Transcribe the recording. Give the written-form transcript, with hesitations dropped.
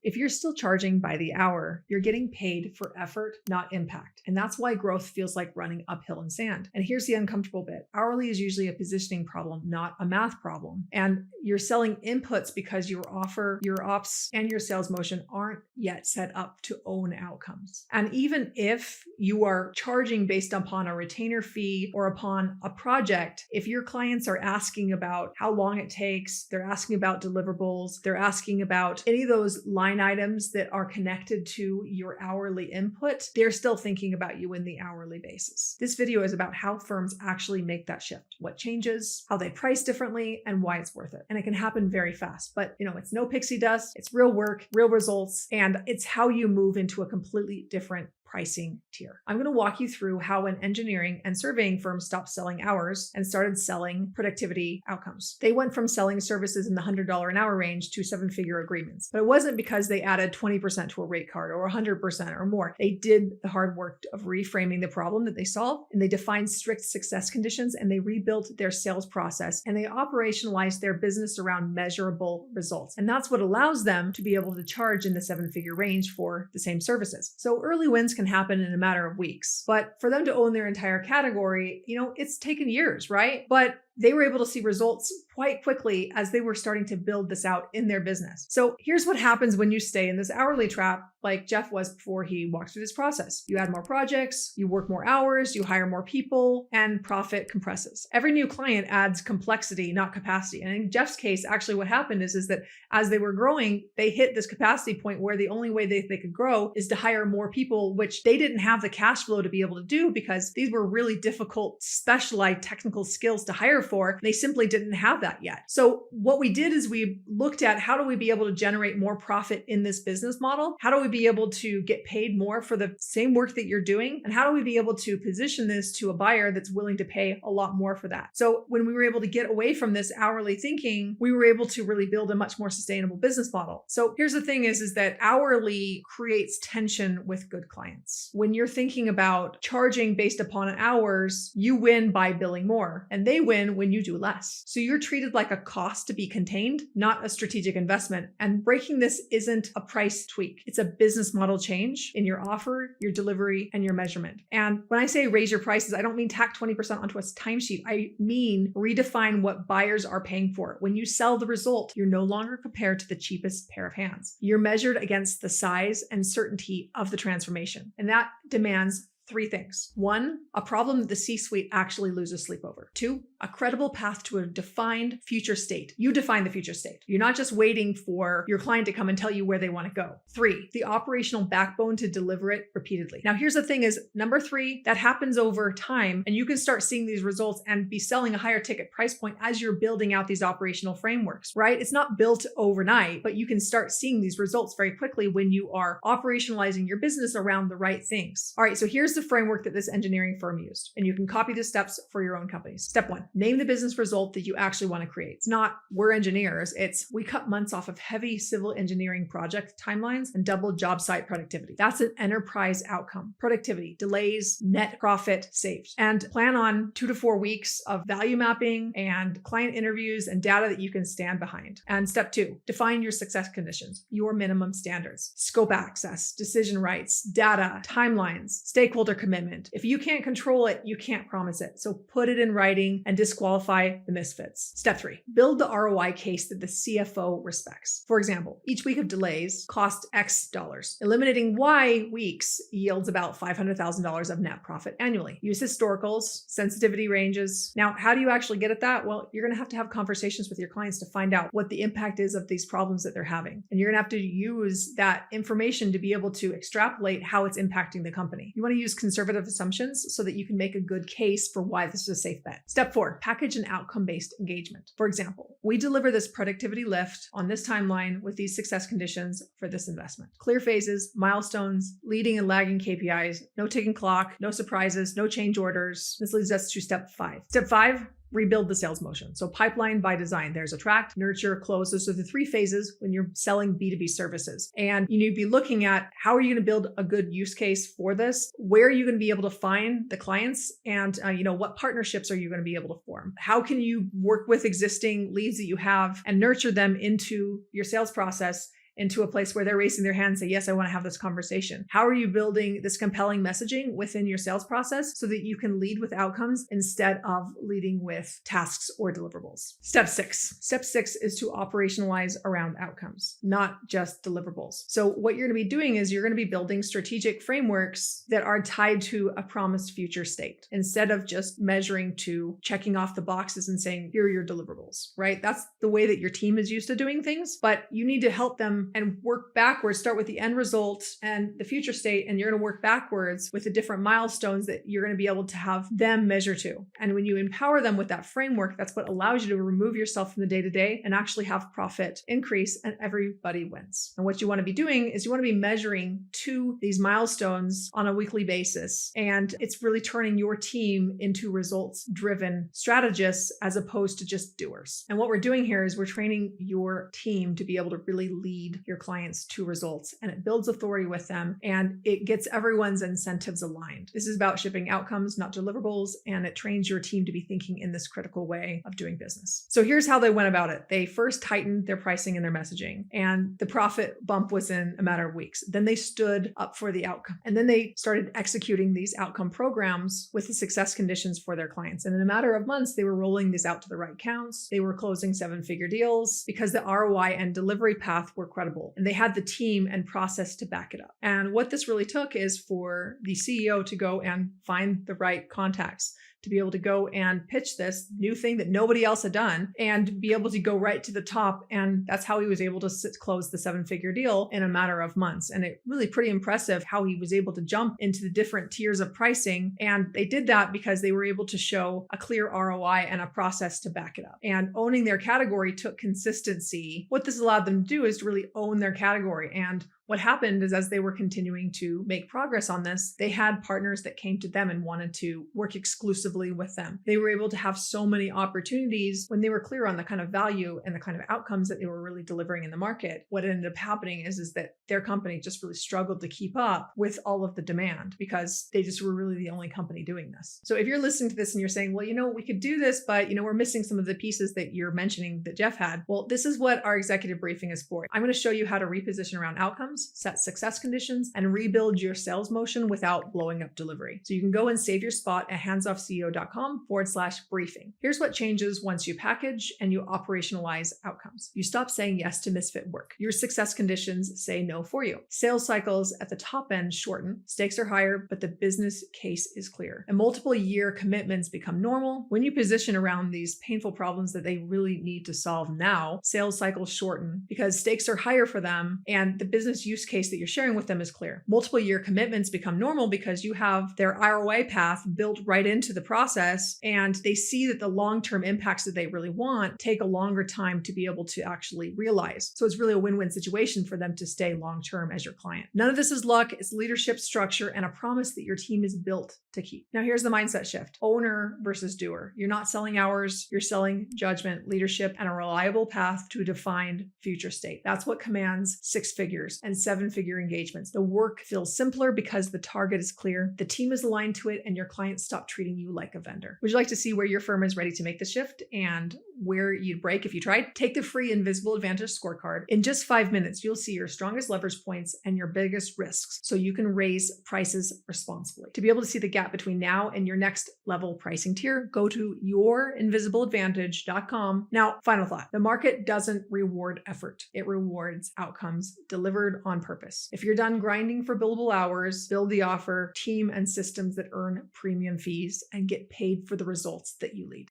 If you're still charging by the hour, you're getting paid for effort, not impact. And that's why growth feels like running uphill in sand. And here's the uncomfortable bit. Hourly is usually a positioning problem, not a math problem. And you're selling inputs because your offer, your ops, and your sales motion aren't yet set up to own outcomes. And even if you are charging based upon a retainer fee or upon a project, if your clients are asking about how long it takes, they're asking about deliverables, they're asking about any of those line items that are connected to your hourly input, they're still thinking about you in the hourly basis. This video is about how firms actually make that shift, what changes, how they price differently, and why it's worth it. And it can happen very fast, but it's no pixie dust, it's real work, real results, and it's how you move into a completely different pricing tier. I'm going to walk you through how an engineering and surveying firm stopped selling hours and started selling productivity outcomes. They went from selling services in the $100 an hour range to seven-figure agreements. But it wasn't because they added 20% to a rate card or 100% or more. They did the hard work of reframing the problem that they solved, and they defined strict success conditions, and they rebuilt their sales process, and they operationalized their business around measurable results. And that's what allows them to be able to charge in the seven-figure range for the same services. So early wins can happen in a matter of weeks. But for them to own their entire category, it's taken years, right? But they were able to see results quite quickly as they were starting to build this out in their business. So here's what happens when you stay in this hourly trap, like Jeff was before he walked through this process. You add more projects, you work more hours, you hire more people, and profit compresses. Every new client adds complexity, not capacity. And in Jeff's case, actually what happened is that as they were growing, they hit this capacity point where the only way they could grow is to hire more people, which they didn't have the cash flow to be able to do because these were really difficult, specialized technical skills to hire for. They simply didn't have that yet. So what we did is we looked at how do we be able to generate more profit in this business model? How do we be able to get paid more for the same work that you're doing? And how do we be able to position this to a buyer that's willing to pay a lot more for that? So when we were able to get away from this hourly thinking, we were able to really build a much more sustainable business model. So here's the thing is that hourly creates tension with good clients. When you're thinking about charging based upon hours, you win by billing more, and they win when you do less. So you're treated like a cost to be contained, not a strategic investment. And breaking this isn't a price tweak. It's a business model change in your offer, your delivery, and your measurement. And when I say raise your prices, I don't mean tack 20% onto a timesheet. I mean redefine what buyers are paying for. When you sell the result, you're no longer compared to the cheapest pair of hands. You're measured against the size and certainty of the transformation. And that demands three things. One, a problem that the C-suite actually loses sleep over. Two, a credible path to a defined future state. You define the future state. You're not just waiting for your client to come and tell you where they want to go. Three, the operational backbone to deliver it repeatedly. Now, here's the thing is number three, that happens over time, and you can start seeing these results and be selling a higher ticket price point as you're building out these operational frameworks, right? It's not built overnight, but you can start seeing these results very quickly when you are operationalizing your business around the right things. All right, so here's the framework that this engineering firm used, and you can copy the steps for your own companies. Step one, name the business result that you actually want to create. It's not we're engineers, it's we cut months off of heavy civil engineering project timelines and double job site productivity. That's an enterprise outcome. Productivity, delays, net profit saved. And plan on 2 to 4 weeks of value mapping and client interviews and data that you can stand behind. And step two, define your success conditions, your minimum standards, scope access, decision rights, data, timelines, stakeholder commitment. If you can't control it, you can't promise it. So put it in writing and disqualify the misfits. Step three, build the ROI case that the CFO respects. For example, each week of delays cost X dollars. Eliminating Y weeks yields about $500,000 of net profit annually. Use historicals, sensitivity ranges. Now, how do you actually get at that? Well, you're going to have conversations with your clients to find out what the impact is of these problems that they're having. And you're going to have to use that information to be able to extrapolate how it's impacting the company. You want to use conservative assumptions so that you can make a good case for why this is a safe bet. Step four, package an outcome-based engagement. For example, we deliver this productivity lift on this timeline with these success conditions for this investment. Clear phases, milestones, leading and lagging KPIs, no ticking clock, no surprises, no change orders. This leads us to step five. Step five, rebuild the sales motion. So pipeline by design. There's attract, nurture, close. Those are the three phases when you're selling B2B services. And you need to be looking at how are you going to build a good use case for this? Where are you going to be able to find the clients? And what partnerships are you going to be able to form? How can you work with existing leads that you have and nurture them into your sales process into a place where they're raising their hand and say, yes, I want to have this conversation? How are you building this compelling messaging within your sales process so that you can lead with outcomes instead of leading with tasks or deliverables? Step 6. Step 6 is to operationalize around outcomes, not just deliverables. So what you're going to be doing is you're going to be building strategic frameworks that are tied to a promised future state instead of just measuring to checking off the boxes and saying, here are your deliverables, right? That's the way that your team is used to doing things, but you need to help them and work backwards, start with the end result and the future state, and you're going to work backwards with the different milestones that you're going to be able to have them measure to. And when you empower them with that framework, that's what allows you to remove yourself from the day-to-day and actually have profit increase and everybody wins. And what you want to be doing is you want to be measuring to these milestones on a weekly basis. And it's really turning your team into results-driven strategists as opposed to just doers. And what we're doing here is we're training your team to be able to really lead your clients to results, and it builds authority with them and it gets everyone's incentives aligned. This is about shipping outcomes, not deliverables, and it trains your team to be thinking in this critical way of doing business. So here's how they went about it. They first tightened their pricing and their messaging, and the profit bump was in a matter of weeks. Then they stood up for the outcome, and then they started executing these outcome programs with the success conditions for their clients. And in a matter of months, they were rolling these out to the right counts. They were closing 7-figure deals because the ROI and delivery path were credible, and they had the team and process to back it up. And what this really took is for the CEO to go and find the right contacts, to be able to go and pitch this new thing that nobody else had done and be able to go right to the top. And that's how he was able to close the 7-figure deal in a matter of months. And it really pretty impressive how he was able to jump into the different tiers of pricing. And they did that because they were able to show a clear ROI and a process to back it up. And owning their category took consistency. What this allowed them to do is to really own their category. And what happened is as they were continuing to make progress on this, they had partners that came to them and wanted to work exclusively with them. They were able to have so many opportunities when they were clear on the kind of value and the kind of outcomes that they were really delivering in the market. What ended up happening is that their company just really struggled to keep up with all of the demand because they just were really the only company doing this. So if you're listening to this and you're saying, well, we could do this, but we're missing some of the pieces that you're mentioning that Jeff had. Well, this is what our executive briefing is for. I'm going to show you how to reposition around outcomes, set success conditions, and rebuild your sales motion without blowing up delivery. So you can go and save your spot at handsoffceo.com/briefing. Here's what changes once you package and you operationalize outcomes. You stop saying yes to misfit work. Your success conditions say no for you. Sales cycles at the top end shorten. Stakes are higher, but the business case is clear. And multiple year commitments become normal. When you position around these painful problems that they really need to solve now, sales cycles shorten because stakes are higher for them and the business use case that you're sharing with them is clear. Multiple year commitments become normal because you have their ROI path built right into the process, and they see that the long-term impacts that they really want take a longer time to be able to actually realize. So it's really a win-win situation for them to stay long-term as your client. None of this is luck. It's leadership, structure, and a promise that your team is built to keep. Now here's the mindset shift. Owner versus doer. You're not selling hours. You're selling judgment, leadership, and a reliable path to a defined future state. That's what commands 6 figures and 7-figure engagements. The work feels simpler because the target is clear, the team is aligned to it, and your clients stop treating you like a vendor. Would you like to see where your firm is ready to make the shift and where you'd break if you tried? Take the free Invisible Advantage scorecard. In just 5 minutes, you'll see your strongest leverage points and your biggest risks so you can raise prices responsibly. To be able to see the gap between now and your next level pricing tier, go to yourinvisibleadvantage.com. Now, final thought. The market doesn't reward effort. It rewards outcomes delivered on purpose. If you're done grinding for billable hours, build the offer, team, and systems that earn premium fees and get paid for the results that you lead.